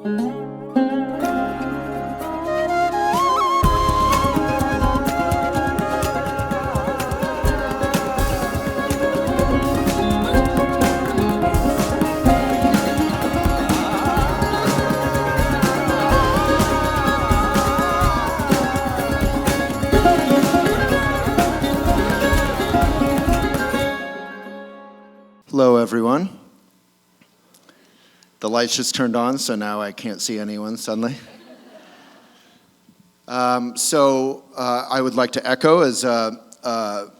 Hello, everyone. The lights just turned on, so now I can't see anyone suddenly. I would like to echo as a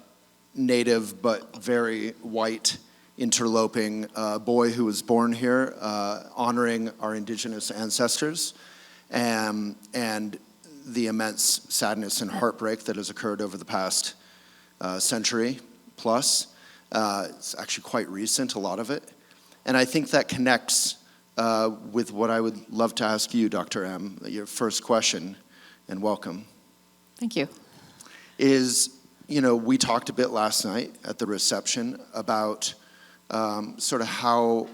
native but very white interloping boy who was born here, honoring our indigenous ancestors and the immense sadness and heartbreak that has occurred over the past century plus. It's actually quite recent, a lot of it. And I think that connects with what I would love to ask you, Dr. M. Your first question, and welcome. Thank you. Is, we talked a bit last night at the reception about sort of how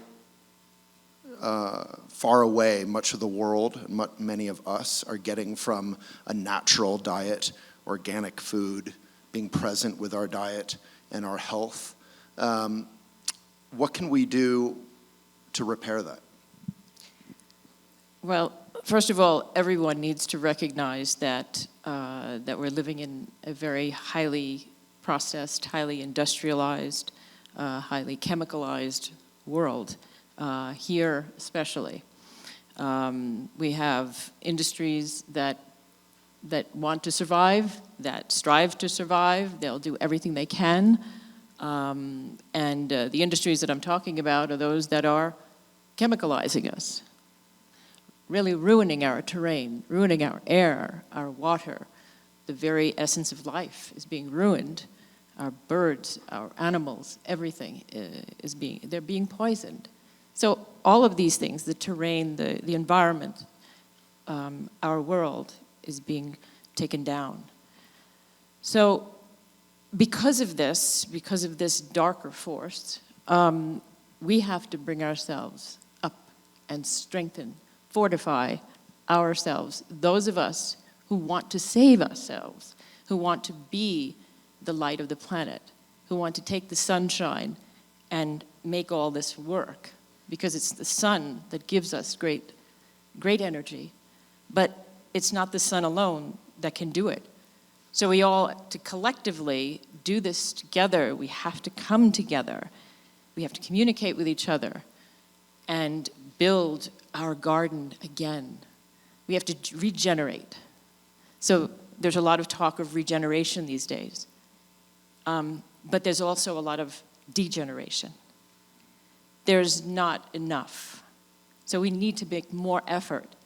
far away much of the world, many of us, are getting from a natural diet, organic food, being present with our diet and our health. What can we do to repair that? Well, first of all, everyone needs to recognize that we're living in a very highly processed, highly industrialized, highly chemicalized world, here especially. We have industries that want to survive, that strive to survive. They'll do everything they can. The industries that I'm talking about are those that are chemicalizing us, really ruining our terrain, ruining our air, our water. The very essence of life is being ruined. Our birds, our animals, everything they're being poisoned. So all of these things, the terrain, the environment, our world is being taken down. So because of this darker force, we have to bring ourselves up and strengthen, fortify ourselves. Those of us who want to save ourselves, who want to be the light of the planet, who want to take the sunshine and make all this work, because it's the sun that gives us great energy. But it's not the sun alone that can do it. So we all, to collectively do this together, we have to come together. We have to communicate with each other and build our garden again. We have to regenerate. So there's a lot of talk of regeneration these days. But there's also a lot of degeneration. There's not enough. So we need to make more effort.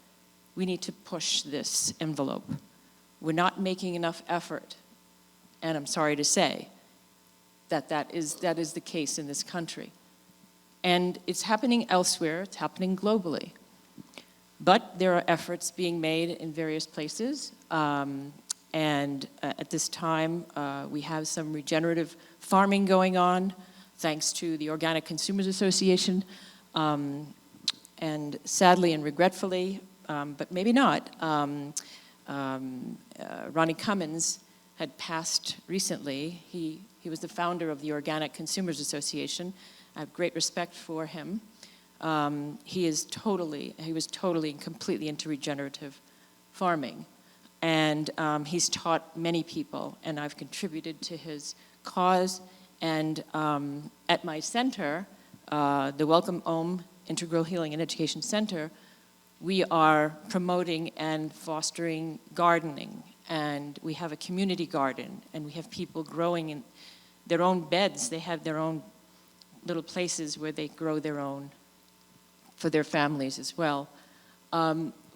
We need to push this envelope. We're not making enough effort, and I'm sorry to say that is the case in this country. And it's happening elsewhere, it's happening globally. But there are efforts being made in various places, and at this time we have some regenerative farming going on, thanks to the Organic Consumers Association, and sadly and regretfully, but maybe not, Ronnie Cummins had passed recently. He was the founder of the Organic Consumers Association. I have great respect for him. He was totally and completely into regenerative farming. And he's taught many people, and I've contributed to his cause. And at my center, the WellCome Integral Healing and Education Center, we are promoting and fostering gardening, and we have a community garden, and we have people growing in their own beds. They have their own little places where they grow their own for their families as well.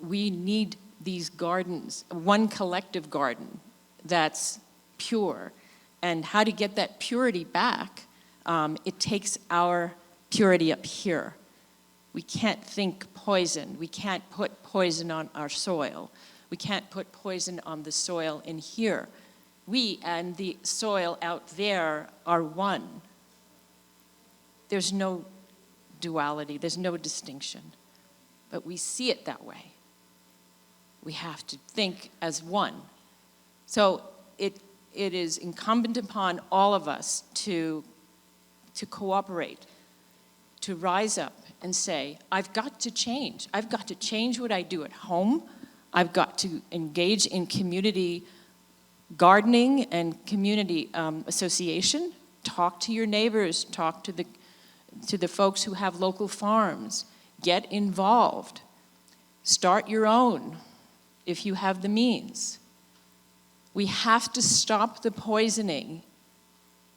We need these gardens, one collective garden that's pure. And how to get that purity back, it takes our purity up here. We can't think poison. We can't put poison on our soil. We can't put poison on the soil in here. We and the soil out there are one. There's no duality. There's no distinction. but we see it that way. We have to think as one. So it is incumbent upon all of us to cooperate, to rise up and say, I've got to change. I've got to change what I do at home. I've got to engage in community gardening and community association. Talk to your neighbors, talk to the folks who have local farms. Get involved. Start your own if you have the means. We have to stop the poisoning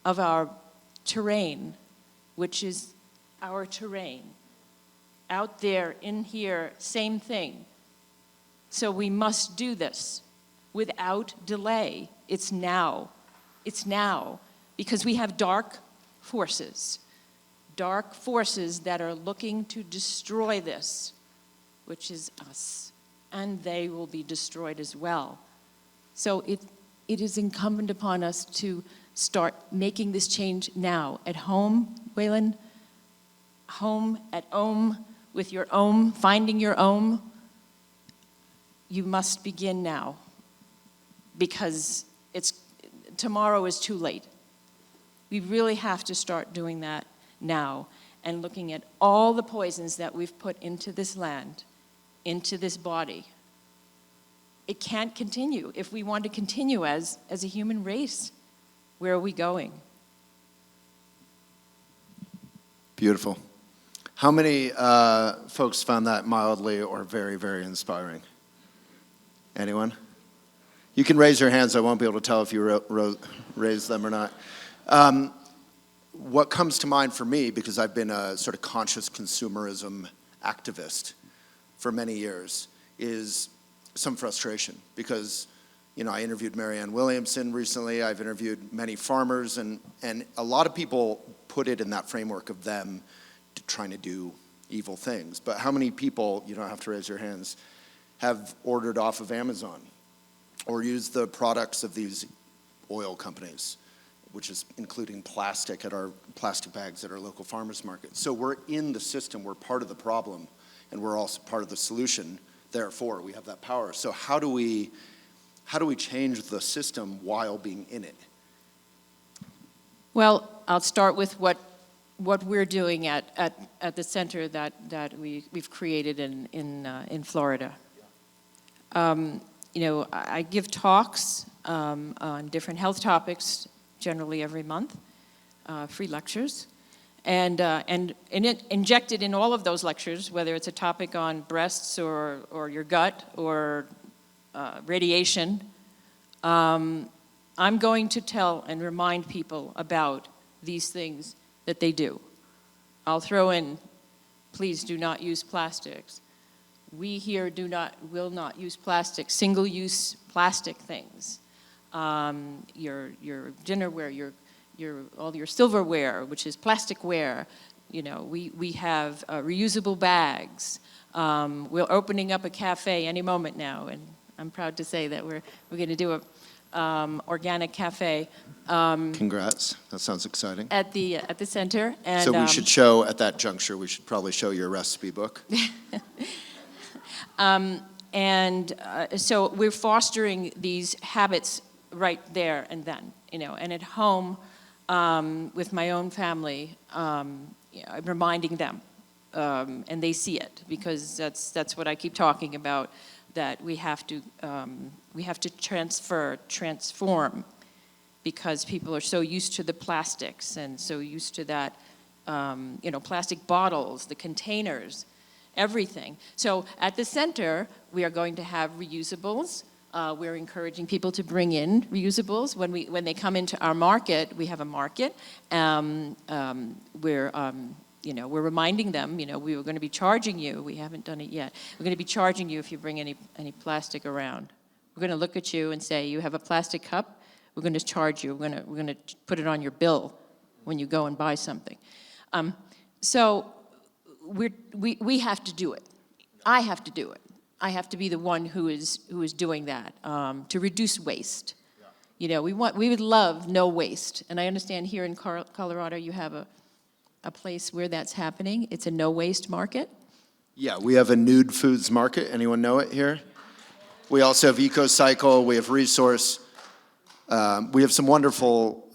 of our terrain, which is our terrain. Out there, in here, same thing. So we must do this without delay. It's now. It's now. Because we have dark forces that are looking to destroy this, which is us. And they will be destroyed as well. So it is incumbent upon us to start making this change now. At home, Waylon, home, at home, with your own, finding your own, you must begin now. Because tomorrow is too late. We really have to start doing that now and looking at all the poisons that we've put into this land, into this body. It can't continue. If we want to continue as a human race, where are we going? Beautiful. How many folks found that mildly or very, very inspiring? Anyone? You can raise your hands. I won't be able to tell if you raised them or not. What comes to mind for me, because I've been a sort of conscious consumerism activist for many years, is some frustration. Because, I interviewed Marianne Williamson recently. I've interviewed many farmers, and a lot of people put it in that framework of them trying to do evil things. But how many people, you don't have to raise your hands, have ordered off of Amazon or used the products of these oil companies, which is including plastic bags at our local farmers market? So we're in the system, we're part of the problem, and we're also part of the solution. Therefore, we have that power. So how do we change the system while being in it? Well, I'll start with what we're doing at the center that we've created in Florida. I give talks on different health topics, generally every month, free lectures, and injected in all of those lectures, whether it's a topic on breasts or your gut or radiation, I'm going to tell and remind people about these things that they do. I'll throw in, please do not use plastics. We here will not use plastic, single-use plastic things. Your dinnerware, all your silverware, which is plasticware. We have reusable bags. We're opening up a cafe any moment now, and I'm proud to say that we're going to do a organic cafe. Congrats, that sounds exciting. At the center. And, so we should show, at that juncture, we should probably show your recipe book. So we're fostering these habits right there and then, and at home with my own family, I'm reminding them, and they see it, because that's what I keep talking about, that we have to transform, because people are so used to the plastics and so used to that, plastic bottles, the containers, everything. So at the center, we are going to have reusables. We're encouraging people to bring in reusables. When they come into our market, we have a market. We're reminding them, we were going to be charging you. We haven't done it yet. We're going to be charging you if you bring any plastic around. We're going to look at you and say, you have a plastic cup. We're going to charge you. We're going to put it on your bill when you go and buy something. So we have to do it. I have to do it. I have to be the one who is doing that to reduce waste. We would love no waste, and I understand here in Colorado you have a place where that's happening. It's a no waste market, Yeah, we have a nude foods market. Anyone know it here? We also have EcoCycle, we have Resource. We have some wonderful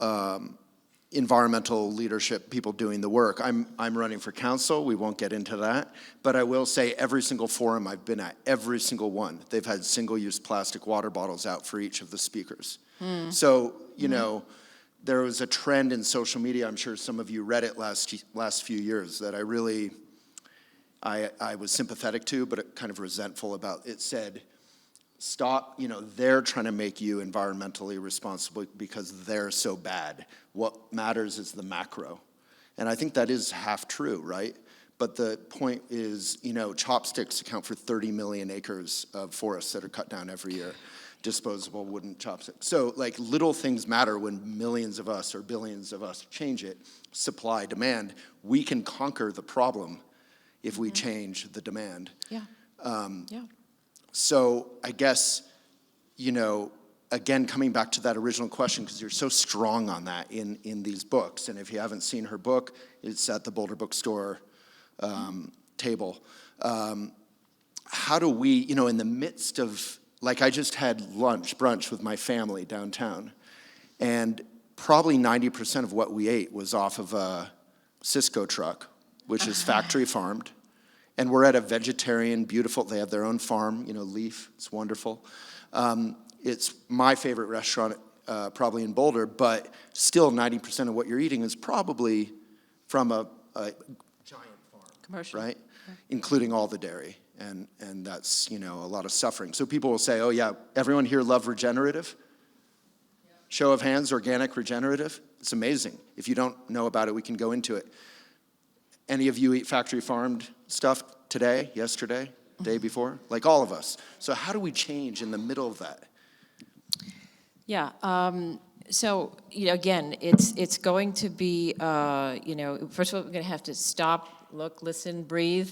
environmental leadership people doing the work. I'm running for council, we won't get into that, but I will say every single forum I've been at, every single one, they've had single-use plastic water bottles out for each of the speakers. So, you know, there was a trend in social media, I'm sure some of you read it last few years, that I was sympathetic to, but kind of resentful about. It said, stop, you know, they're trying to make you environmentally responsible because they're so bad. What matters is the macro. And I think that is half true, right? But the point is, you know, chopsticks account for 30 million acres of forests that are cut down every year, disposable wooden chopsticks. So, like, little things matter when millions of us or billions of us change it. Supply, demand. We can conquer the problem if we change the demand. Yeah. Yeah. So I guess, you know, again, coming back to that original question, because you're so strong on that in these books, and if you haven't seen her book, it's at the Boulder Bookstore table. How do we, you know, in the midst of, like I just had brunch with my family downtown, and probably 90% of what we ate was off of a Cisco truck, which is factory farmed. And we're at a vegetarian, beautiful, they have their own farm, you know, Leaf, it's wonderful. It's my favorite restaurant, probably in Boulder, but still 90% of what you're eating is probably from a giant farm. Commercial. Right? Yeah. Including all the dairy, and that's, you know, a lot of suffering. So people will say, oh yeah, everyone here love regenerative? Yeah. Show of hands, organic regenerative? It's amazing. If you don't know about it, we can go into it. Any of you eat factory farmed stuff today, yesterday, day before? Like all of us. So how do we change in the middle of that? Yeah. So, you know, again, it's going to be, you know, first of all, we're going to have to stop, look, listen, breathe.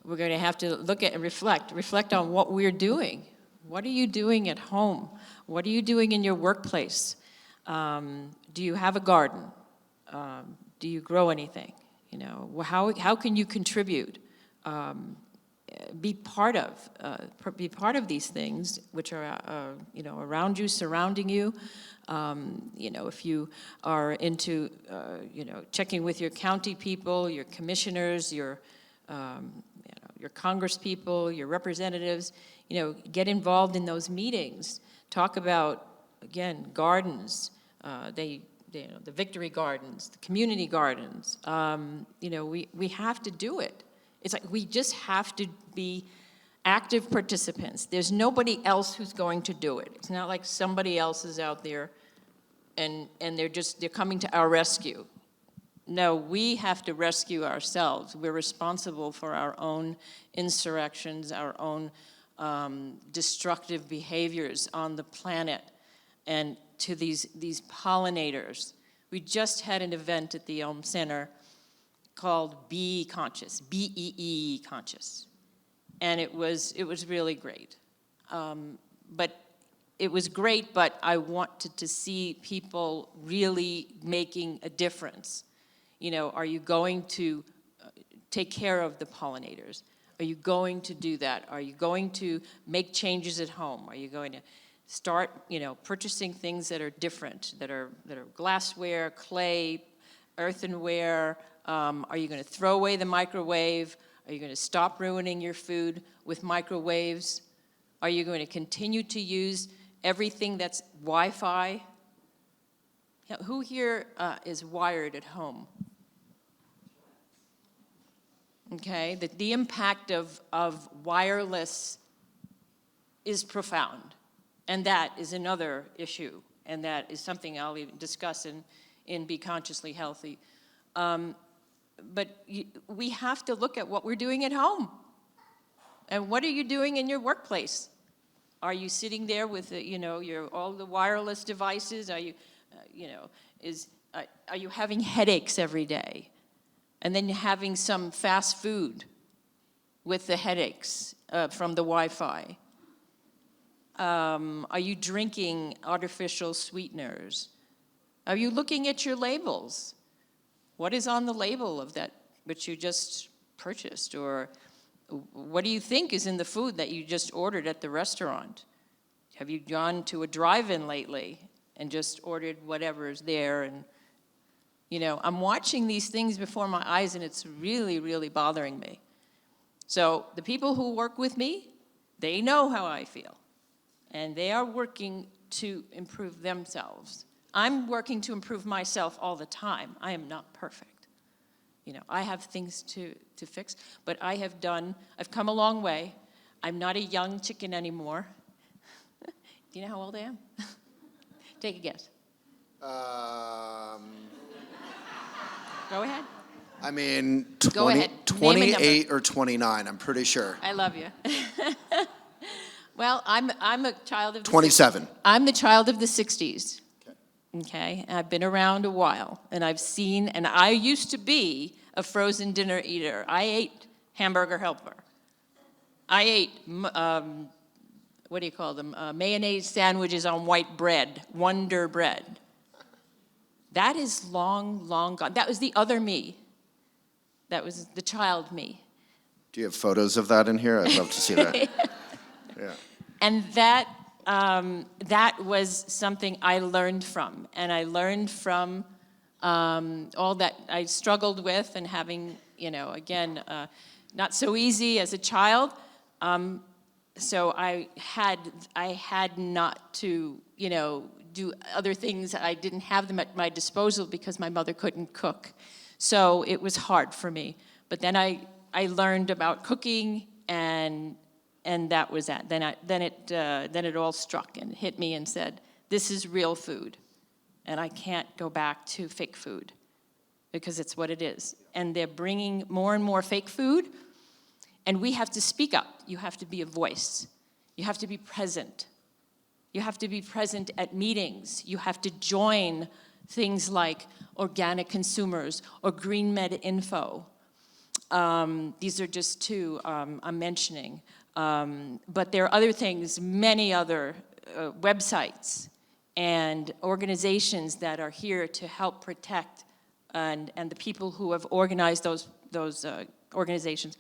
We're going to have to look at and reflect on what we're doing. What are you doing at home? What are you doing in your workplace? Do you have a garden? Do you grow anything? You know, how can you contribute? Be part of these things which are you know, around you, surrounding you. You know, if you are into you know, checking with your county people, your commissioners, your you know, your Congress people, your representatives, you know, get involved in those meetings. Talk about, again, gardens. You know, the victory gardens, the community gardens. You know, we have to do it. It's like we just have to be active participants. There's nobody else who's going to do it. It's not like somebody else is out there and they're coming to our rescue. No, we have to rescue ourselves. We're responsible for our own insurrections, our own destructive behaviors on the planet, and to these pollinators. We just had an event at the Elm Center called Bee Conscious, B-E-E Conscious. And it was really great. But it was great, but I wanted to see people really making a difference. You know, are you going to take care of the pollinators? Are you going to do that? Are you going to make changes at home? Are you going to start, you know, purchasing things that are different, that are glassware, clay, earthenware? Are you going to throw away the microwave? Are you going to stop ruining your food with microwaves? Are you going to continue to use everything that's Wi-Fi? Who here is wired at home? Okay, the impact of wireless is profound. And that is another issue, and that is something I'll even discuss in Be Consciously Healthy. But we have to look at what we're doing at home. And what are you doing in your workplace? Are you sitting there with, you know, all the wireless devices? Are you, you know, are you having headaches every day? And then having some fast food with the headaches from the Wi-Fi? Are you drinking artificial sweeteners? Are you looking at your labels? What is on the label of that which you just purchased? Or what do you think is in the food that you just ordered at the restaurant? Have you gone to a drive-in lately and just ordered whatever is there? And, I'm watching these things before my eyes, and it's really, really bothering me. So the people who work with me, they know how I feel, and they are working to improve themselves. I'm working to improve myself all the time. I am not perfect. I have things to fix, but I've come a long way. I'm not a young chicken anymore. Do you know how old I am? Take a guess. Go ahead. I mean, Go ahead. 28 or 29, I'm pretty sure. I love you. Well, I'm a child of the 27. I'm the child of the 60s. Okay, I've been around a while, and I've seen, and I used to be a frozen dinner eater. I ate hamburger helper. I ate, what do you call them, mayonnaise sandwiches on white bread, Wonder Bread. That is long, long gone. That was the other me. That was the child me. Do you have photos of that in here? I'd love to see that. Yeah. And that was something I learned from. And I learned from all that I struggled with and having, again, not so easy as a child. So I had not to, do other things. I didn't have them at my disposal because my mother couldn't cook. So it was hard for me. But then I learned about cooking, and that was that. Then it all struck and hit me and said, this is real food, and I can't go back to fake food because it's what it is. And they're bringing more and more fake food, and we have to speak up. You have to be a voice. You have to be present. You have to be present at meetings. You have to join things like Organic Consumers or Green Med Info. These are just two I'm mentioning. But there are other things, many other websites and organizations that are here to help protect and the people who have organized those organizations,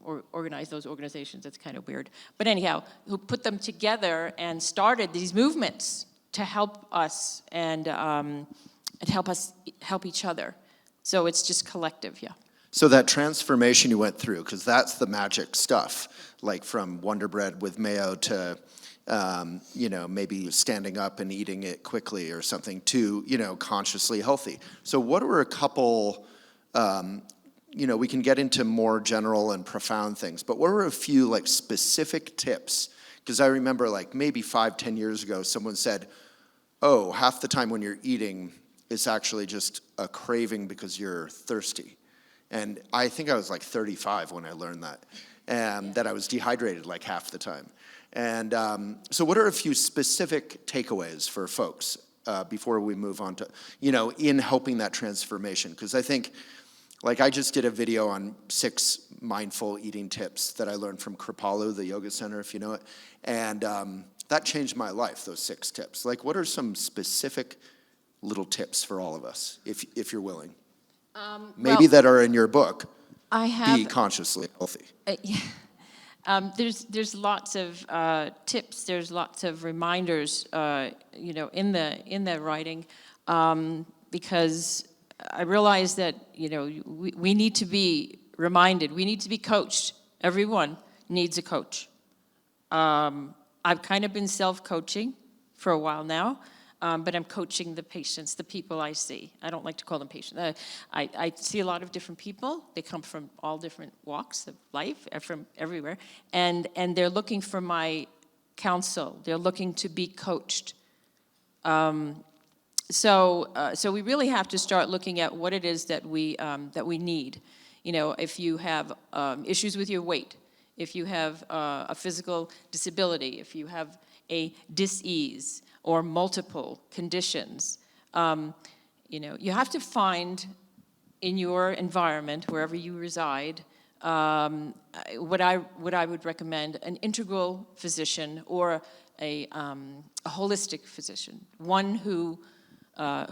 or organize those organizations, that's kind of weird. But anyhow, who put them together and started these movements to help us and help each other. So it's just collective, yeah. So that transformation you went through, because that's the magic stuff, like from Wonder Bread with mayo to, maybe standing up and eating it quickly or something to, consciously healthy. So what were a couple, we can get into more general and profound things, but what were a few specific tips? Because I remember maybe 5-10 years ago, someone said, oh, half the time when you're eating, it's actually just a craving because you're thirsty. And I think I was 35 when I learned that, and that I was dehydrated half the time. And so what are a few specific takeaways for folks before we move on to, in helping that transformation? Because I think, I just did a video on 6 mindful eating tips that I learned from Kripalu, the yoga center, if you know it. And that changed my life, those 6 tips. What are some specific little tips for all of us, if you're willing? Maybe that are in your book. Be consciously healthy. There's lots of tips. There's lots of reminders, in the writing, because I realize that we need to be reminded. We need to be coached. Everyone needs a coach. I've kind of been self-coaching for a while now. But I'm coaching the patients, the people I see. I don't like to call them patients. I see a lot of different people. They come from all different walks of life, from everywhere. And they're looking for my counsel. They're looking to be coached. So we really have to start looking at what it is that we need. If you have issues with your weight, if you have a physical disability, if you have a dis-ease, or multiple conditions. You have to find in your environment, wherever you reside, what I would recommend, an integral physician or a holistic physician, one who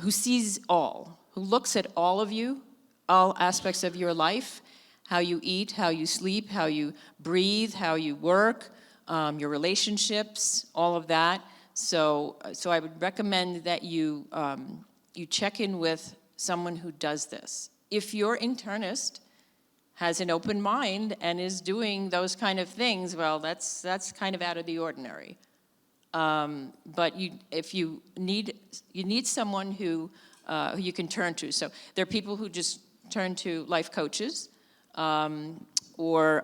sees all, who looks at all of you, all aspects of your life, how you eat, how you sleep, how you breathe, how you work, your relationships, all of that. So I would recommend that you check in with someone who does this. If your internist has an open mind and is doing those kind of things, well, that's kind of out of the ordinary. But if you need someone who you can turn to. So there are people who just turn to life coaches, or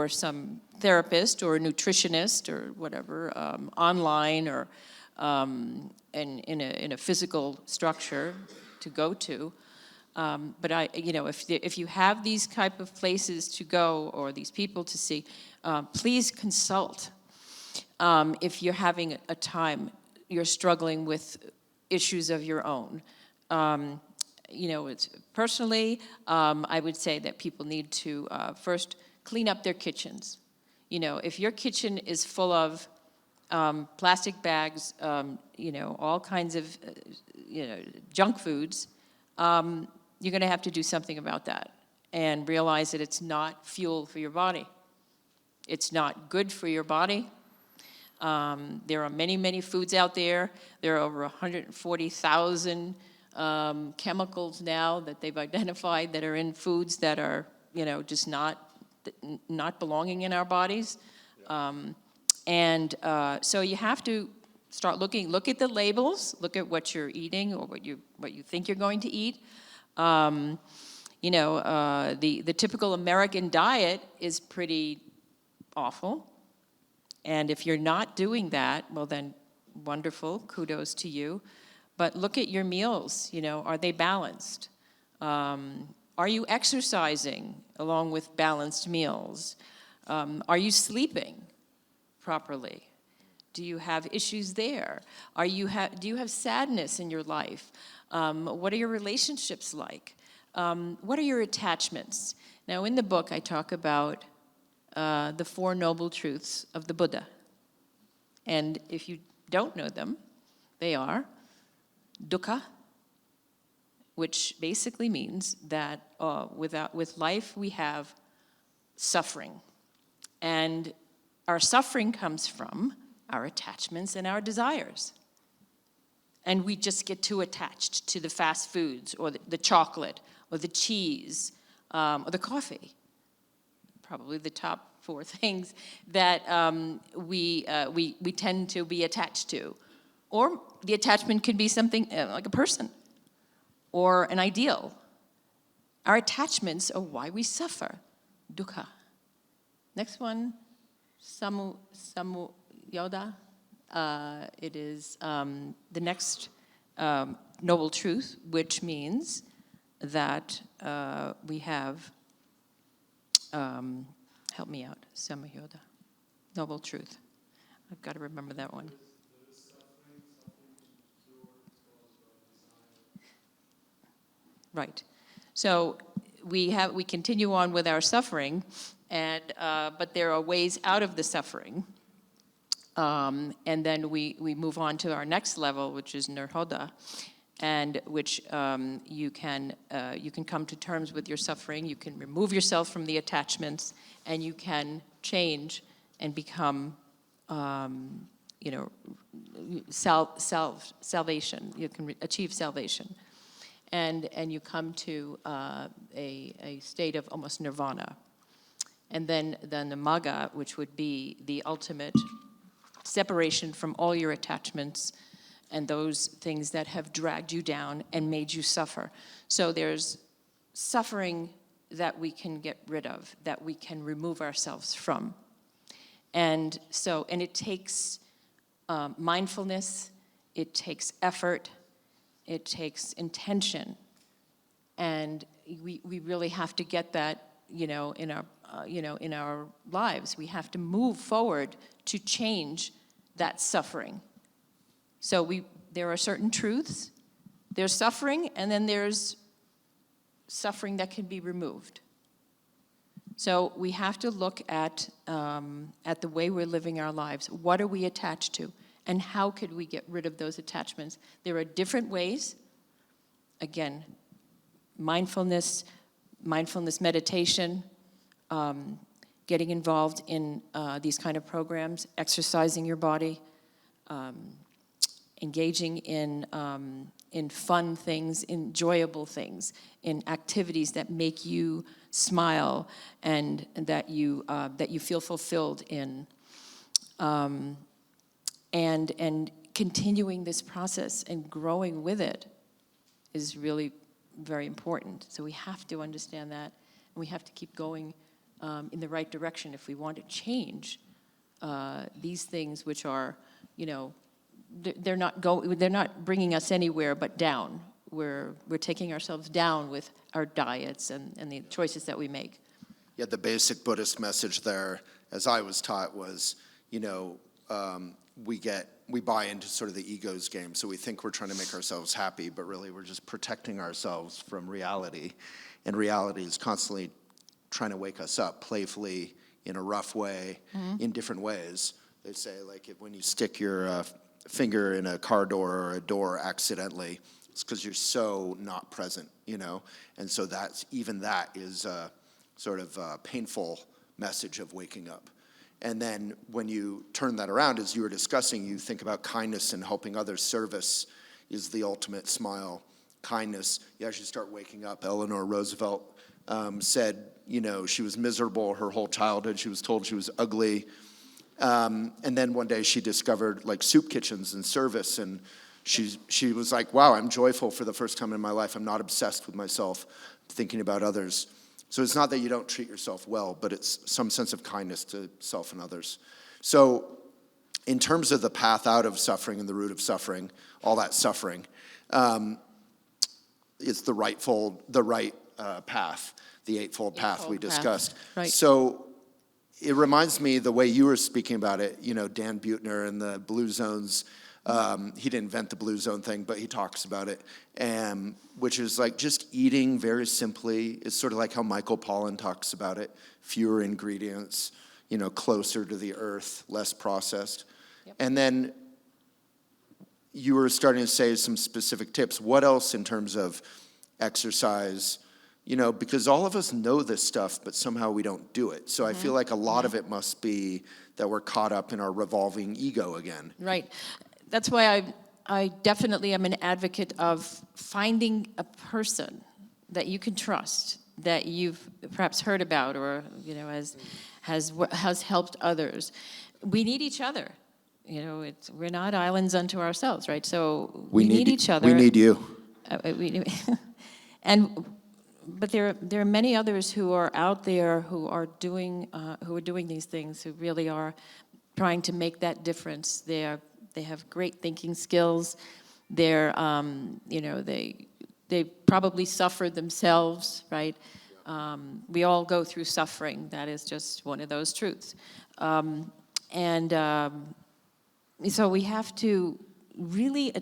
some therapist or a nutritionist or whatever, online or in a physical structure to go to. But if you have these type of places to go or these people to see, please consult. If you're having a time, you're struggling with issues of your own. It's personally, I would say that people need to first clean up their kitchens. If your kitchen is full of plastic bags, all kinds of, junk foods, you're going to have to do something about that and realize that it's not fuel for your body. It's not good for your body. There are many, many foods out there. There are over 140,000 chemicals now that they've identified that are in foods that are, just not belonging in our bodies. So you have to start look at the labels, look at what you're eating or what you think you're going to eat. The typical American diet is pretty awful. And if you're not doing that, well then, wonderful, kudos to you. But look at your meals, are they balanced? Are you exercising along with balanced meals? Are you sleeping properly? Do you have issues there? Do you have sadness in your life? What are your relationships like? What are your attachments? Now, in the book, I talk about the Four Noble Truths of the Buddha. And if you don't know them, they are dukkha, which basically means that with life we have suffering. And our suffering comes from our attachments and our desires. And we just get too attached to the fast foods or the chocolate or the cheese or the coffee. Probably the top 4 things that we tend to be attached to. Or the attachment could be something like a person or an ideal. Our attachments are why we suffer, dukkha. Next one, samu yoda. It is the next noble truth, which means that we have, help me out, samu-yoda, noble truth. I've got to remember that one. Right. So we continue on with our suffering, but there are ways out of the suffering. And then we move on to our next level, which is nirhoda, and which you can come to terms with your suffering. You can remove yourself from the attachments, and you can change and become, salvation. You can achieve salvation. And you come to a state of almost nirvana. And then the magga, which would be the ultimate separation from all your attachments and those things that have dragged you down and made you suffer. So there's suffering that we can get rid of, that we can remove ourselves from. And it takes mindfulness, it takes effort, it takes intention, and we really have to get that, in our lives. We have to move forward to change that suffering. So there are certain truths. There's suffering, and then there's suffering that can be removed. So we have to look at the way we're living our lives. What are we attached to? And how could we get rid of those attachments? There are different ways. Again, mindfulness, mindfulness meditation, getting involved in these kind of programs, exercising your body, engaging in fun things, enjoyable things, in activities that make you smile and that you feel fulfilled in, and continuing this process and growing with it is really very important. So we have to understand that, and we have to keep going in the right direction if we want to change these things, which are, they're not bringing us anywhere but down. We're taking ourselves down with our diets and the choices that we make. Yeah, the basic Buddhist message there, as I was taught, was, we buy into sort of the ego's game. So we think we're trying to make ourselves happy, but really we're just protecting ourselves from reality. And reality is constantly trying to wake us up playfully, in a rough way, in different ways. They say, like, when you stick your finger in a car door or a door accidentally, it's because you're so not present, And so that is a sort of a painful message of waking up. And then when you turn that around, as you were discussing, you think about kindness and helping others. Service is the ultimate smile. Kindness, you actually start waking up. Eleanor Roosevelt said, she was miserable her whole childhood. She was told she was ugly. And then one day she discovered like soup kitchens and service, and she was like, wow, I'm joyful for the first time in my life. I'm not obsessed with myself, thinking about others. So it's not that you don't treat yourself well, but it's some sense of kindness to self and others. So in terms of the path out of suffering and the root of suffering, all that suffering, it's the right path, the eightfold path we discussed. Right. So it reminds me the way you were speaking about it, Dan Buettner and the blue zones. He didn't invent the blue zone thing, but he talks about it, which is like just eating very simply. It's sort of like how Michael Pollan talks about it. Fewer ingredients, closer to the earth, less processed. Yep. And then you were starting to say some specific tips. What else in terms of exercise? Because all of us know this stuff, but somehow we don't do it. So I feel like a lot of it must be that we're caught up in our revolving ego again. Right. That's why I definitely am an advocate of finding a person that you can trust, that you've perhaps heard about or, has helped others. We need each other. We're not islands unto ourselves, right? So we need each other. We need you. But there are many others who are out there who are doing these things, who really are trying to make that difference. They have great thinking skills. They're they probably suffered themselves, right? We all go through suffering. That is just one of those truths. So we have to really,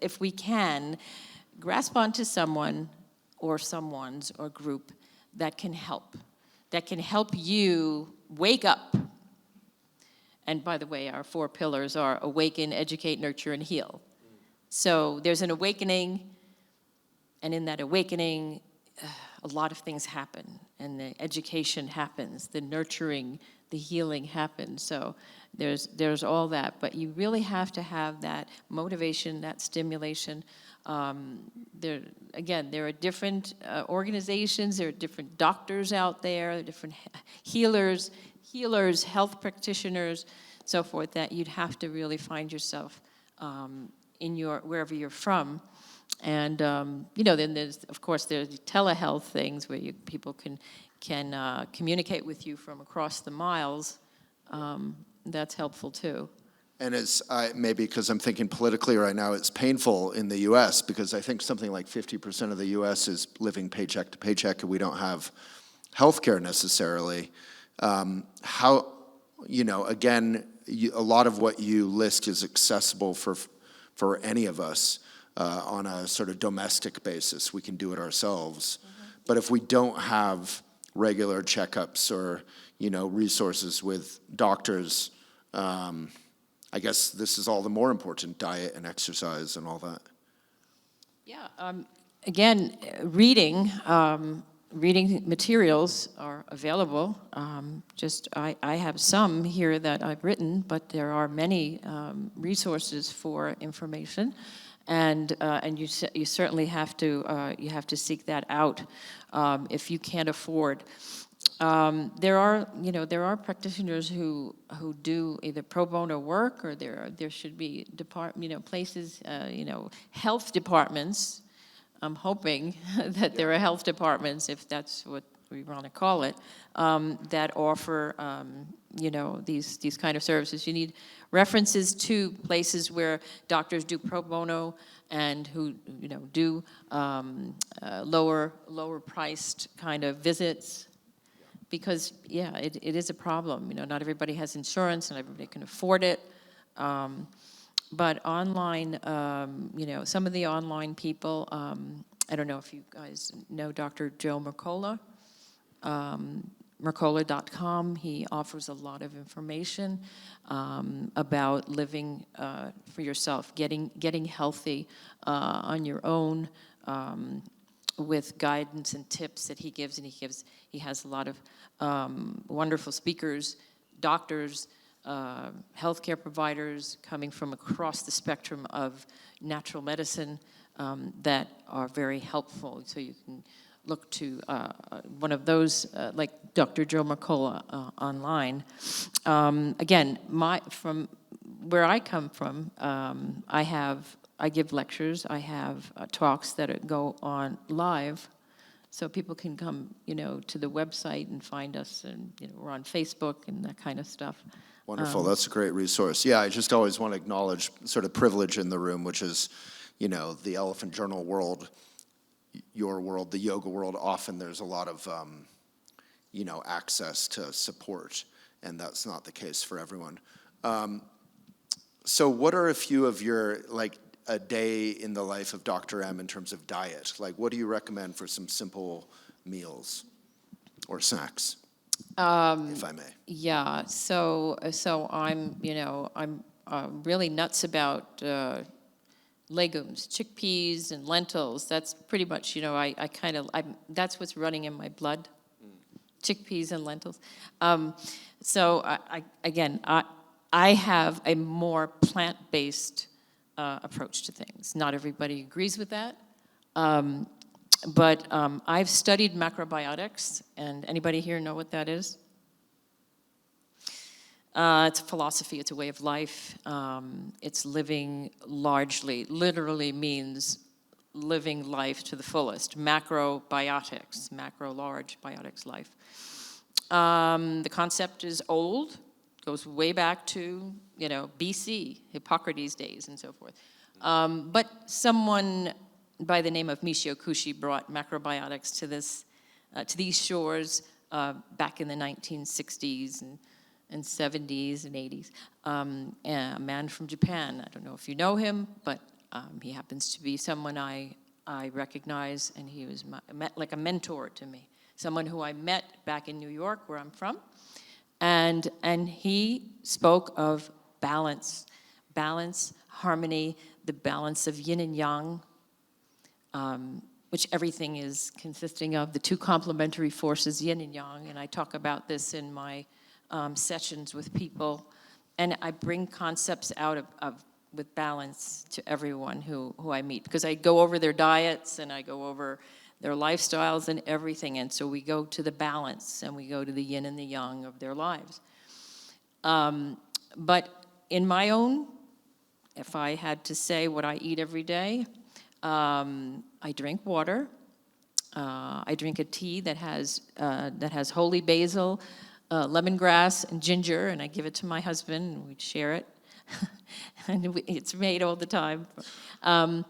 if we can, grasp onto someone or someone's or group that can help you wake up. And by the way, our 4 pillars are awaken, educate, nurture, and heal. So there's an awakening, and in that awakening, a lot of things happen, and the education happens, the nurturing, the healing happens. So there's all that, but you really have to have that motivation, that stimulation. There are different organizations, there are different doctors out there, different healers, health practitioners, so forth, that you'd have to really find yourself in wherever you're from. And then there's telehealth things where people can communicate with you from across the miles. That's helpful too. And it's maybe because I'm thinking politically right now, it's painful in the U.S. because I think something like 50% of the U.S. is living paycheck to paycheck, and we don't have health care necessarily. A lot of what you list is accessible for any of us on a sort of domestic basis. We can do it ourselves. Mm-hmm. But if we don't have regular checkups or, resources with doctors, I guess this is all the more important, diet and exercise and all that. Yeah. Again, reading, reading materials are available. I have some here that I've written, but there are many resources for information, and you certainly have to seek that out if you can't afford. There are practitioners who do either pro bono work, or there should be places, health departments. I'm hoping that there are health departments, if that's what we want to call it, that offer these kind of services. You need references to places where doctors do pro bono and who do lower priced kind of visits. Because, it is a problem. Not everybody has insurance, and everybody can afford it. But online, some of the online people, I don't know if you guys know Dr. Joe Mercola, Mercola.com. He offers a lot of information about living for yourself, getting healthy on your own, with guidance and tips that he gives, and he has a lot of wonderful speakers, doctors, healthcare providers coming from across the spectrum of natural medicine that are very helpful. So you can look to one of those, like Dr. Joe Mercola online. Again, from where I come from, I give lectures. I have talks that go on live, so people can come, to the website and find us, and we're on Facebook and that kind of stuff. Wonderful. That's a great resource. Yeah, I just always want to acknowledge sort of privilege in the room, which is, the elephant journal world, your world, the yoga world. Often there's a lot of, access to support, and that's not the case for everyone. So what are a few of your, a day in the life of Dr. M in terms of diet? What do you recommend for some simple meals or snacks, if I may? Yeah, so I'm really nuts about legumes, chickpeas and lentils. That's pretty much, that's what's running in my blood, chickpeas and lentils. So I have a more plant-based approach to things. Not everybody agrees with that. But I've studied macrobiotics, and anybody here know what that is? It's a philosophy, it's a way of life. It's living literally means living life to the fullest. Macrobiotics, large biotics, life. The concept is old, goes way back to, BC, Hippocrates' days and so forth. But someone by the name of Michio Kushi brought macrobiotics to these shores back in the 1960s and 70s and 80s. And a man from Japan, I don't know if you know him, but he happens to be someone I recognize, and he was like a mentor to me, someone who I met back in New York, where I'm from. And he spoke of balance, harmony, the balance of yin and yang, which everything is consisting of, the two complementary forces, yin and yang. And I talk about this in my sessions with people. And I bring concepts out of with balance to everyone who I meet, because I go over their diets and I go over their lifestyles and everything. And so we go to the balance and we go to the yin and the yang of their lives. But in my own, if I had to say what I eat every day, I drink water. I drink a tea that has holy basil, lemongrass, and ginger, and I give it to my husband, and we share it. And it's made all the time. I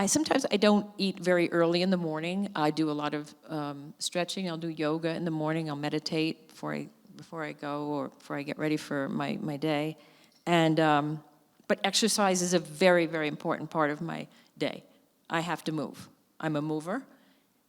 sometimes don't eat very early in the morning. I do a lot of stretching. I'll do yoga in the morning. I'll meditate before I go, or before I get ready for my day. But exercise is a very, very important part of my day. I have to move. I'm a mover,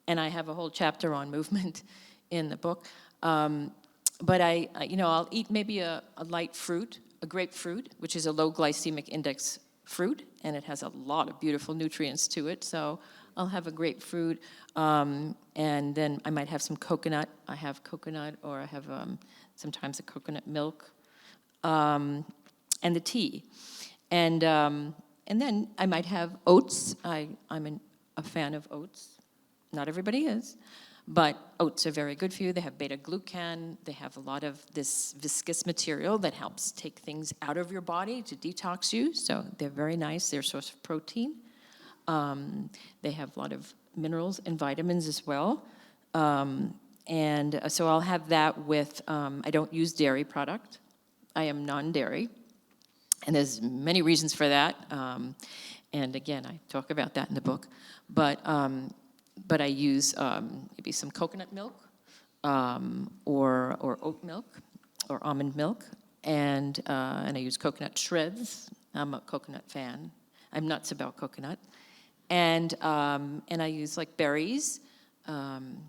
and I have a whole chapter on movement in the book. But I'll eat maybe a light fruit, a grapefruit, which is a low glycemic index fruit, and it has a lot of beautiful nutrients to it. So I'll have a grapefruit, and then I might have some coconut. I have coconut, or I have sometimes a coconut milk, and the tea. And then I might have oats. I'm a fan of oats. Not everybody is. But oats are very good for you. They have beta-glucan. They have a lot of this viscous material that helps take things out of your body to detox you. So they're very nice. They're a source of protein. They have a lot of minerals and vitamins as well. So I'll have that with, I don't use dairy product. I am non-dairy. And there's many reasons for that. And again, I talk about that in the book. But I use maybe some coconut milk, or oat milk, or almond milk, and I use coconut shreds. I'm a coconut fan. I'm nuts about coconut, and I use like berries, and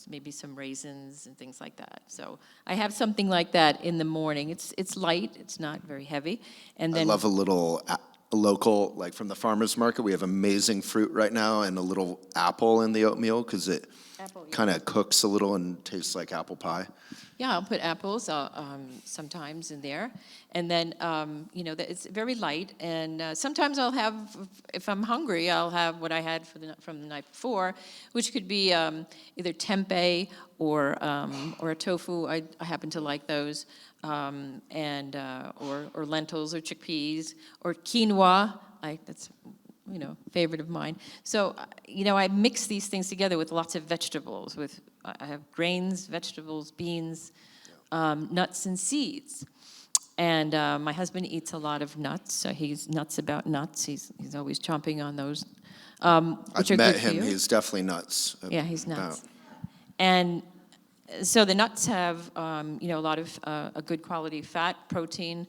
maybe some raisins and things like that. So I have something like that in the morning. It's light. It's not very heavy, and then I love a little local, like from the farmer's market. We have amazing fruit right now, and a little apple in the oatmeal because it kind of cooks a little and tastes like apple pie. Yeah, I'll put apples sometimes in there. And then, it's very light. And sometimes I'll have, if I'm hungry, I'll have what I had from the night before, which could be either tempeh or a tofu. I happen to like those. Or lentils or chickpeas or quinoa. That's favorite of mine. So I mix these things together with lots of vegetables. I have grains, vegetables, beans, nuts and seeds. And my husband eats a lot of nuts. So he's nuts about nuts. He's always chomping on those. Which I've are met good for him. you. He's definitely nuts. Yeah, he's nuts. And so the nuts have, a lot of a good quality fat, protein,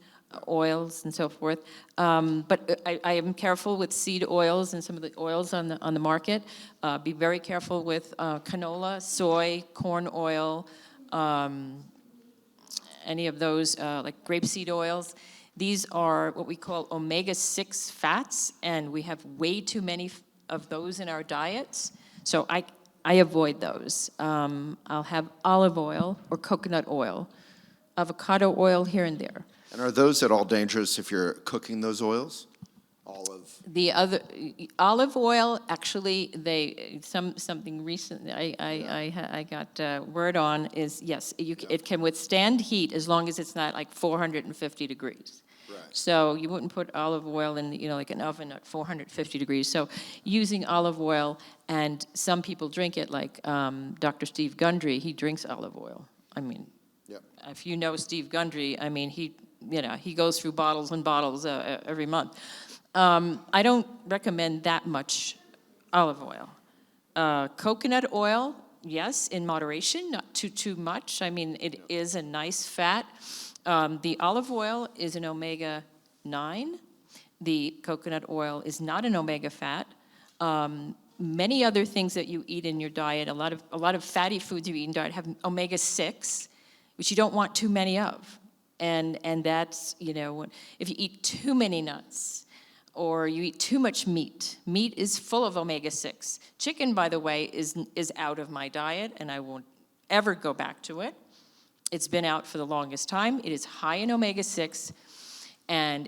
oils, and so forth. But I am careful with seed oils and some of the oils on the market. Be very careful with canola, soy, corn oil, any of those like grapeseed oils. These are what we call omega-6 fats, and we have way too many of those in our diets. So I avoid those. I'll have olive oil or coconut oil, avocado oil here and there. And are those at all dangerous if you're cooking those oils? The other olive oil, actually, something recent I got word on is yes, it can withstand heat as long as it's not like 450 degrees. Right. So you wouldn't put olive oil in, like an oven at 450 degrees. So using olive oil, and some people drink it, like Dr. Steve Gundry, he drinks olive oil. I mean, Yep. If you know Steve Gundry, I mean, he goes through bottles and bottles every month. I don't recommend that much olive oil. Coconut oil, yes, in moderation, not too much. I mean, it is a nice fat. The olive oil is an omega-9. The coconut oil is not an omega fat. Many other things that you eat in your diet, a lot of fatty foods you eat in diet have omega-6, which you don't want too many of. And that's, if you eat too many nuts, or you eat too much meat. Meat is full of omega-6. Chicken, by the way, is out of my diet, and I won't ever go back to it. It's been out for the longest time. It is high in omega-6, and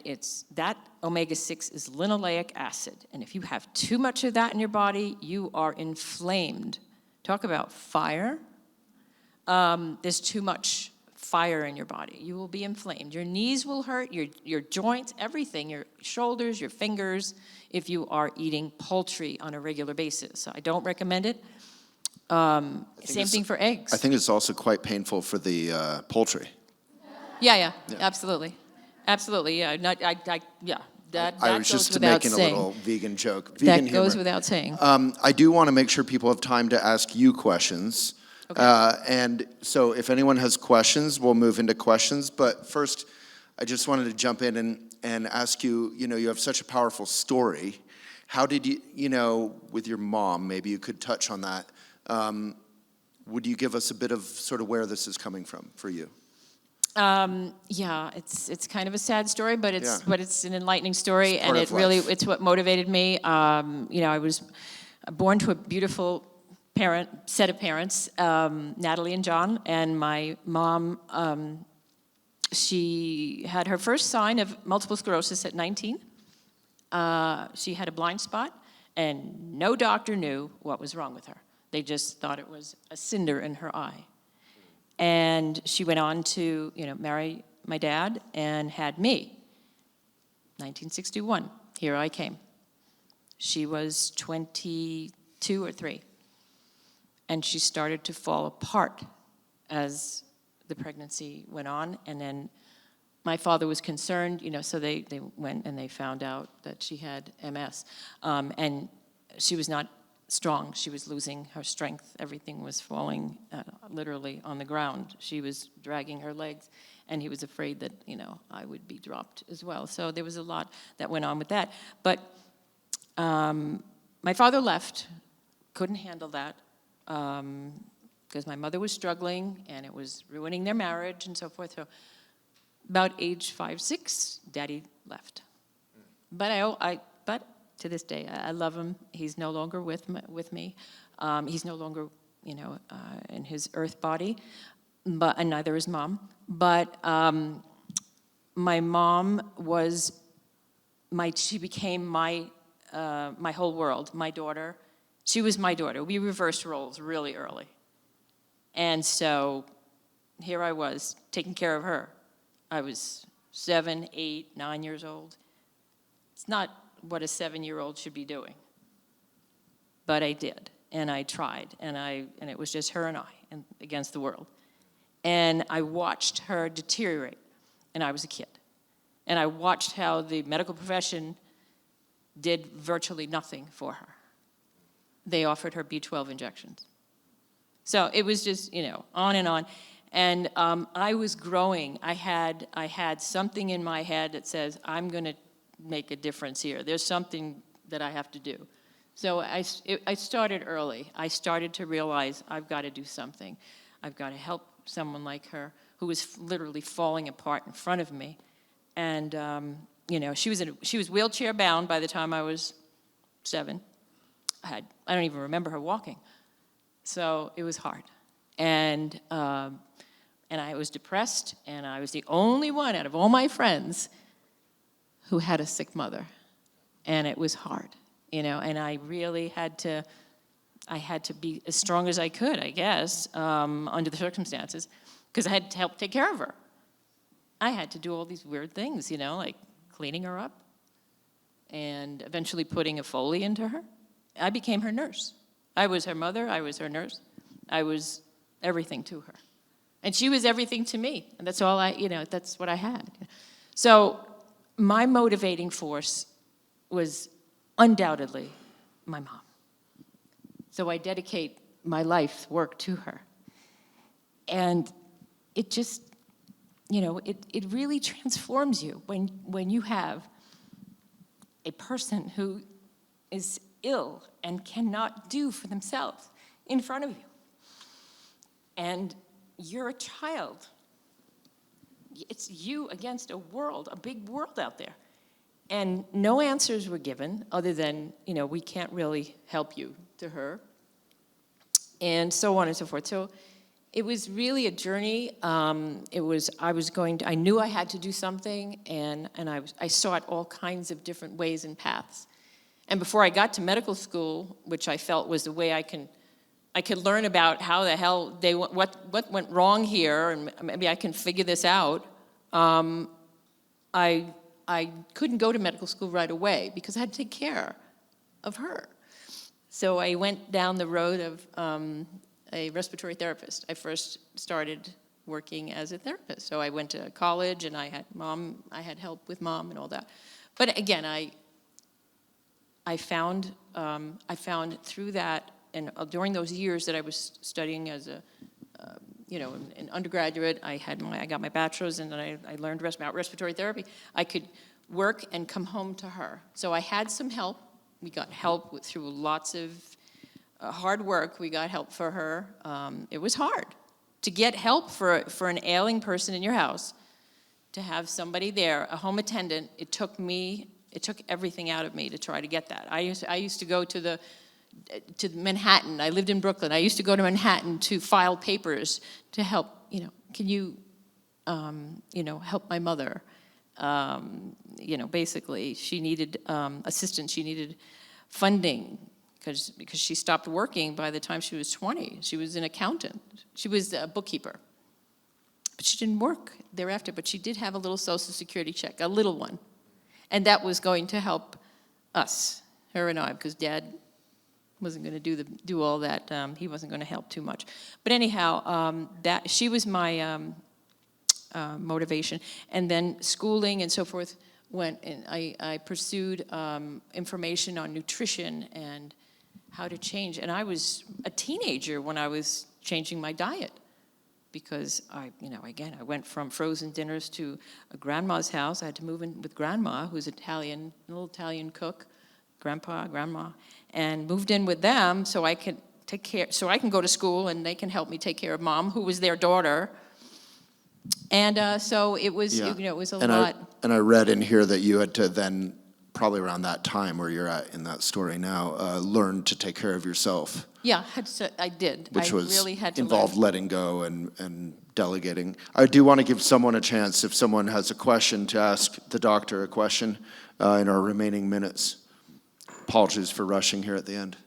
that omega-6 is linoleic acid. And if you have too much of that in your body, you are inflamed. Talk about fire. There's too much fire in your body. You will be inflamed. Your knees will hurt, your joints, everything, your shoulders, your fingers, if you are eating poultry on a regular basis. So I don't recommend it. Same thing for eggs. I think it's also quite painful for the poultry. Yeah, absolutely. Absolutely, yeah. That I was just making a little vegan joke. That goes without saying. I do want to make sure people have time to ask you questions. Okay. And so if anyone has questions, we'll move into questions. But first, I just wanted to jump in and ask you, you have such a powerful story. How did you, with your mom, maybe you could touch on that. Would you give us a bit of sort of where this is coming from for you? Yeah, it's kind of a sad story, but Yeah. it's an enlightening story, It's and part it of really life. it's what motivated me. I was born to a beautiful set of parents, Natalie and John, and my mom. She had her first sign of multiple sclerosis at 19. She had a blind spot, and no doctor knew what was wrong with her. They just thought it was a cinder in her eye. And she went on to, marry my dad and had me. 1961, here I came. She was 22 or 3. And she started to fall apart as the pregnancy went on. And then my father was concerned, so they went and they found out that she had MS. And she was not strong. She was losing her strength. Everything was falling literally on the ground. She was dragging her legs, and he was afraid that, I would be dropped as well. So there was a lot that went on with that. But my father left, couldn't handle that, because my mother was struggling, and it was ruining their marriage and so forth. So about age 5, 6, Daddy left. But to this day, I love him. He's no longer with me. He's no longer, in his earth body, and neither is Mom. But my mom she became my whole world. My daughter, she was my daughter. We reversed roles really early, and so here I was taking care of her. I was 7, 8, 9 years old. It's not what a 7-year-old should be doing. But I did, and I tried, and it was just her and I against the world. And I watched her deteriorate, and I was a kid. And I watched how the medical profession did virtually nothing for her. They offered her B12 injections. So it was just, on and on. And I was growing. I had something in my head that says, I'm going to make a difference here. There's something that I have to do. So I started early. I started to realize I've got to do something. I've got to help someone like her who was literally falling apart in front of me. And, she was wheelchair bound by the time I was 7. I don't even remember her walking. So it was hard. And I was depressed, and I was the only one out of all my friends who had a sick mother, and it was hard, and I really had to be as strong as I could, I guess, under the circumstances, because I had to help take care of her. I had to do all these weird things, like cleaning her up, and eventually putting a Foley into her. I became her nurse. I was her mother, I was her nurse, I was everything to her. And she was everything to me, and that's all that's what I had. So my motivating force was undoubtedly my mom. So I dedicate my life's work to her. And it just, it really transforms you when you have a person who is ill and cannot do for themselves in front of you. And you're a child. It's you against a big world out there. And no answers were given other than, we can't really help you, to her, and so on and so forth. So it was really a journey. I knew I had to do something, and I sought all kinds of different ways and paths. And before I got to medical school, which I felt was the way I could learn about how the hell what went wrong here, and maybe I can figure this out. I couldn't go to medical school right away because I had to take care of her. So I went down the road of a respiratory therapist. I first started working as a therapist. So I went to college, and I had help with Mom and all that. But again, I found through that. And during those years that I was studying as an undergraduate, I got my bachelor's, and then I learned about respiratory therapy. I could work and come home to her. So I had some help. We got help through lots of hard work. We got help for her. It was hard. to get help for an ailing person in your house, to have somebody there, a home attendant, it took everything out of me to try to get that. I used to go to Manhattan. I lived in Brooklyn. I used to go to Manhattan to file papers to help, can you, help my mother? Basically, she needed assistance. She needed funding because she stopped working by the time she was 20. She was an accountant. She was a bookkeeper. But she didn't work thereafter, but she did have a little Social Security check, a little one. And that was going to help us, her and I, because Dad wasn't going to do all that. He wasn't going to help too much. But anyhow, she was my motivation. And then schooling and so forth went, and I pursued information on nutrition and how to change. And I was a teenager when I was changing my diet, because I went from frozen dinners to a grandma's house. I had to move in with grandma, who's Italian, a little Italian cook, grandma, and moved in with them so I could so I can go to school and they can help me take care of Mom, who was their daughter. And so it was, it was a lot. And I read in here that you had to then, probably around that time where you're at in that story now, learn to take care of yourself. Yeah, I did. Which was really had to involved letting go and delegating. I do want to give someone a chance, if someone has a question, to ask the doctor a question in our remaining minutes. Apologies for rushing here at the end.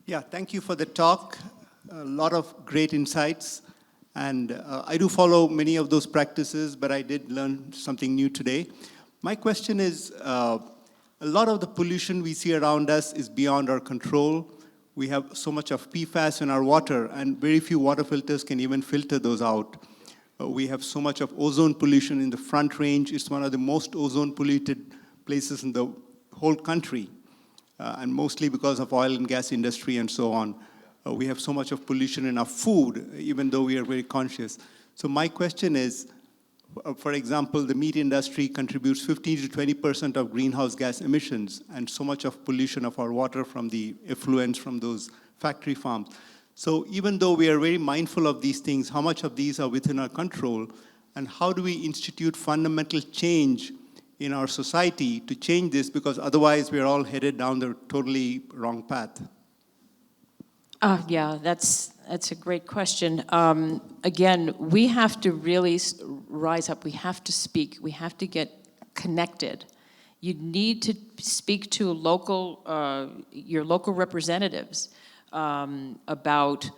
Yeah, thank you for the talk. A lot of great insights. And I do follow many of those practices, but I did learn something new today. My question is, a lot of the pollution we see around us is beyond our control. We have so much of PFAS in our water, and very few water filters can even filter those out. We have so much of ozone pollution in the Front Range. It's one of the most ozone polluted places in the whole country, and mostly because of oil and gas industry and so on. We have so much of pollution in our food, even though we are very conscious. So my question is, for example, the meat industry contributes 15 to 20% of greenhouse gas emissions, and so much of pollution of our water from the effluents from those factory farms. So even though we are very mindful of these things, how much of these are within our control, and how do we institute fundamental change in our society to change this, because otherwise we're all headed down the totally wrong path? Yeah, that's a great question. Again, we have to really rise up. We have to speak. We have to get connected. You need to speak to your local representatives about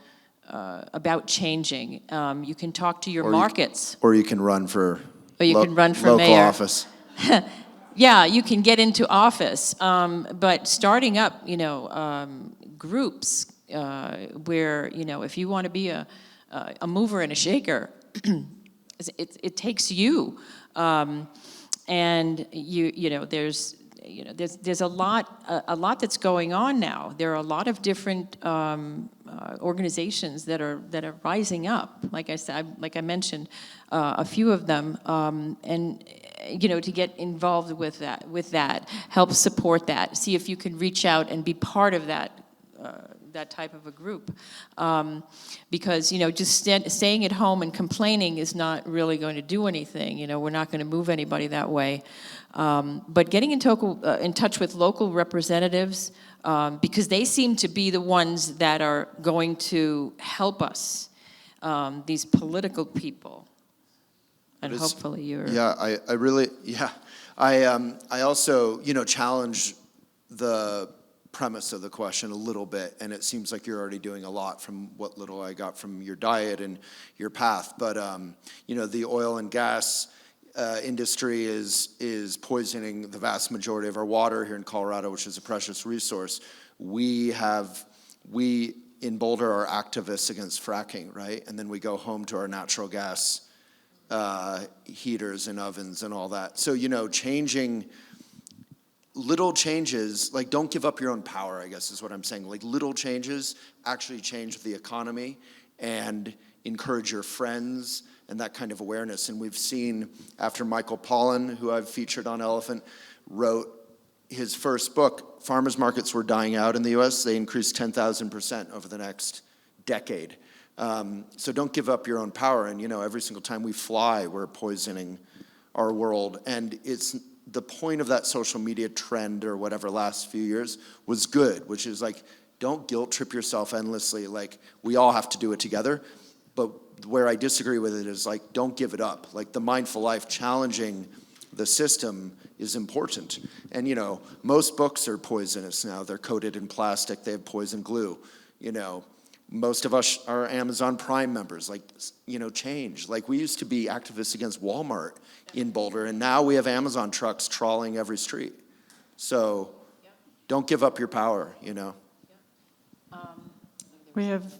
changing. You can talk to your markets. Or you can run for local mayor. Office. Yeah, you can get into office. But starting up, groups where, if you want to be a mover and a shaker, it takes you. And there's a lot that's going on now. There are a lot of different organizations that are rising up. Like I mentioned, a few of them, and to get involved with that, help support that. See if you can reach out and be part of that type of a group, because just staying at home and complaining is not really going to do anything. We're not going to move anybody that way. But getting in touch with local representatives, because they seem to be the ones that are going to help us, these political people. And hopefully you're... Yeah, I also, challenge the premise of the question a little bit, and it seems like you're already doing a lot from what little I got from your diet and your path. But the oil and gas industry is poisoning the vast majority of our water here in Colorado, which is a precious resource. We in Boulder are activists against fracking, right? And then we go home to our natural gas heaters and ovens and all that. So changing. Little changes, like don't give up your own power, I guess is what I'm saying. Like little changes actually change the economy and encourage your friends and that kind of awareness. And we've seen after Michael Pollan, who I've featured on Elephant, wrote his first book, farmers markets were dying out in the US. They increased 10,000% over the next decade. So don't give up your own power. And, every single time we fly, we're poisoning our world. And it's the point of that social media trend or whatever last few years was good, which is like, don't guilt trip yourself endlessly. Like, we all have to do it together. But where I disagree with it is like, don't give it up. Like the mindful life, challenging the system is important. And, most books are poisonous now. They're coated in plastic. They have poison glue. Most of us are Amazon Prime members. Like, change. Like, we used to be activists against Walmart in Boulder, and now we have Amazon trucks trawling every street. So don't give up your power, We have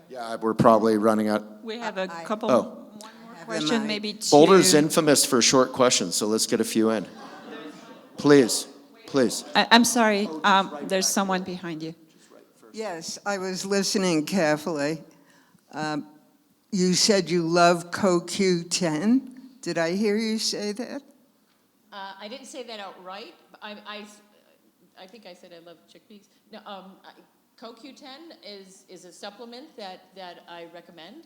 Yeah, we're probably running out. a couple, Oh. one more question, maybe two. Boulder's infamous for short questions, so let's get a few in. Please. I'm sorry, there's someone behind you. Yes, I was listening carefully. You said you love CoQ10. Did I hear you say that? I didn't say that outright. I think I said I love chickpeas. No, CoQ10 is a supplement that I recommend.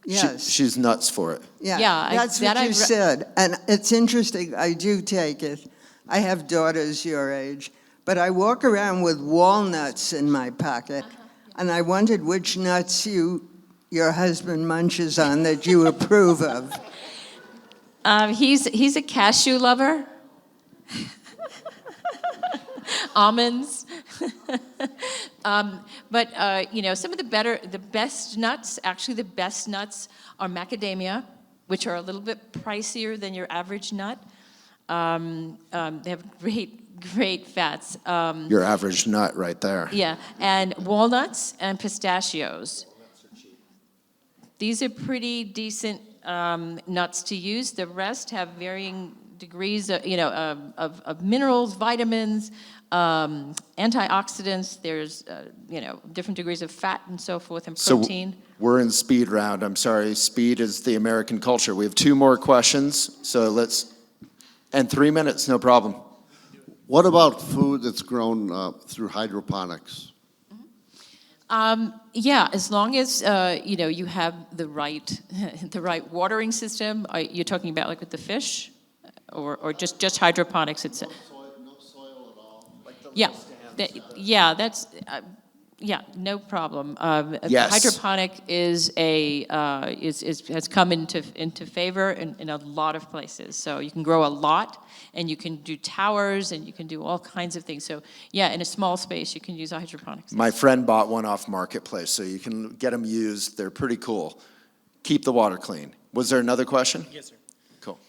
Yes. She's nuts for it. Yeah, That's what you said. And it's interesting, I do take it. I have daughters your age, but I walk around with walnuts in my pocket, and I wondered which nuts your husband munches on that you approve of. He's a cashew lover. Almonds. But some of the best nuts are macadamia, which are a little bit pricier than your average nut. They have great fats. Your average nut right there. Yeah, and walnuts and pistachios. These are pretty decent nuts to use. The rest have varying degrees of minerals, vitamins, antioxidants. There's different degrees of fat and so forth, and protein. So we're in speed round. I'm sorry, speed is the American culture. We have 2 more questions, so and 3 minutes, no problem. What about food that's grown through hydroponics? Yeah, as long as you have the right watering system. You're talking about like with the fish, or just hydroponics. It's No soil at all? that's no problem. Yes. Hydroponic has come into favor in a lot of places. So you can grow a lot, and you can do towers, and you can do all kinds of things. So in a small space, you can use hydroponics. My friend bought one off Marketplace, so you can get them used. They're pretty cool. Keep the water clean. Was there another question? Yes, sir. Cool.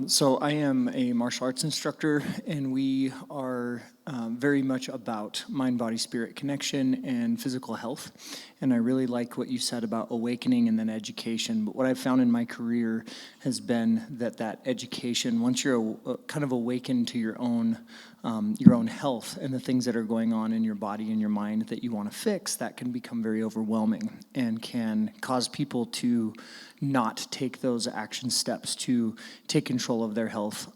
So I am a martial arts instructor, and we are very much about mind-body-spirit connection and physical health. And I really like what you said about awakening and then education. But what I've found in my career has been that education, once you're kind of awakened to your own health and the things that are going on in your body and your mind that you want to fix, that can become very overwhelming and can cause people to not take those action steps to take control of their health.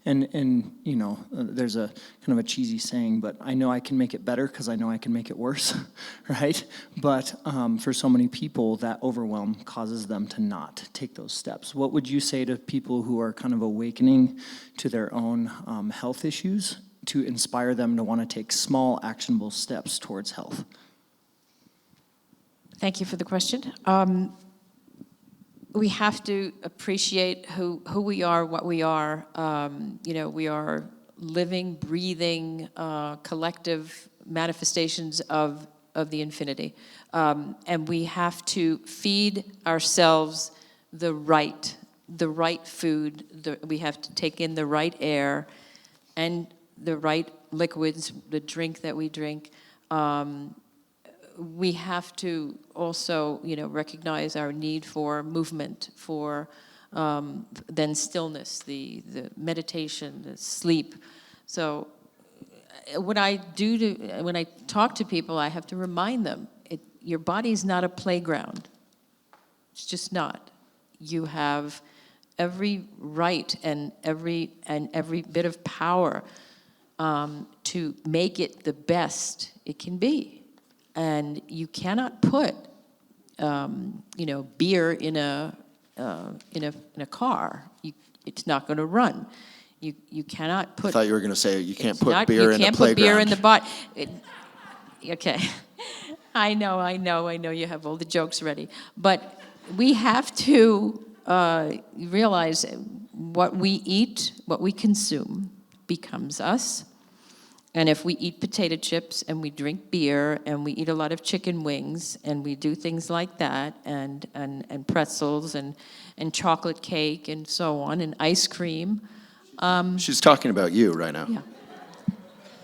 There's a kind of a cheesy saying, but I know I can make it better because I know I can make it worse, right? But for so many people, that overwhelm causes them to not take those steps. What would you say to people who are kind of awakening to their own health issues to inspire them to want to take small, actionable steps towards health? Thank you for the question. We have to appreciate who we are, what we are. We are living, breathing, collective manifestations of the infinity. And we have to feed ourselves the right food. We have to take in the right air and the right liquids, the drink that we drink. We have to also, recognize our need for movement, for then stillness, the meditation, the sleep. So when I talk to people, I have to remind them, your body's not a playground. It's just not. You have every right and every bit of power to make it the best it can be. And you cannot put beer in a car. It's not going to run. You cannot I put. thought you were going to say you can't It's put not- beer in You a can't put beer in playground. the okay. I know you have all the jokes ready. But we have to realize what we eat, what we consume becomes us. And if we eat potato chips and we drink beer and we eat a lot of chicken wings and we do things like that and pretzels and chocolate cake and so on and ice cream, She's talking about you right now. yeah.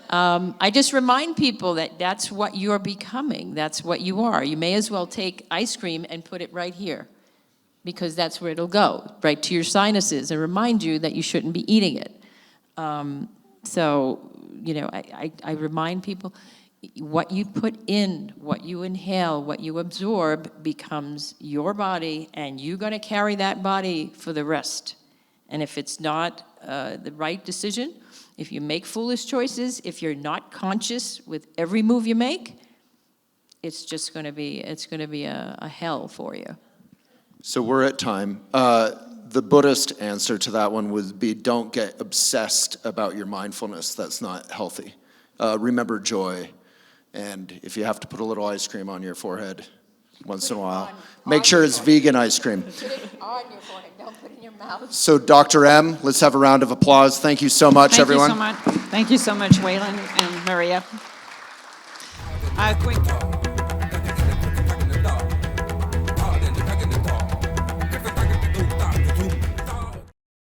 I just remind people that that's what you're becoming. That's what you are. You may as well take ice cream and put it right here because that's where it'll go, right to your sinuses, and remind you that you shouldn't be eating it. So, I remind people, what you put in, what you inhale, what you absorb becomes your body, and you're going to carry that body for the rest. And if it's not the right decision, if you make foolish choices, if you're not conscious with every move you make, it's just going to be a hell for you. So we're at time. The Buddhist answer to that one would be, don't get obsessed about your mindfulness. That's not healthy. Remember joy. And if you have to put a little ice cream on your forehead once in a while, make sure it's vegan ice cream. Put it on your forehead, don't put it in your mouth. So Dr. M, let's have a round of applause. Thank you so much, everyone. Thank you so much, Waylon and Maria. Quick.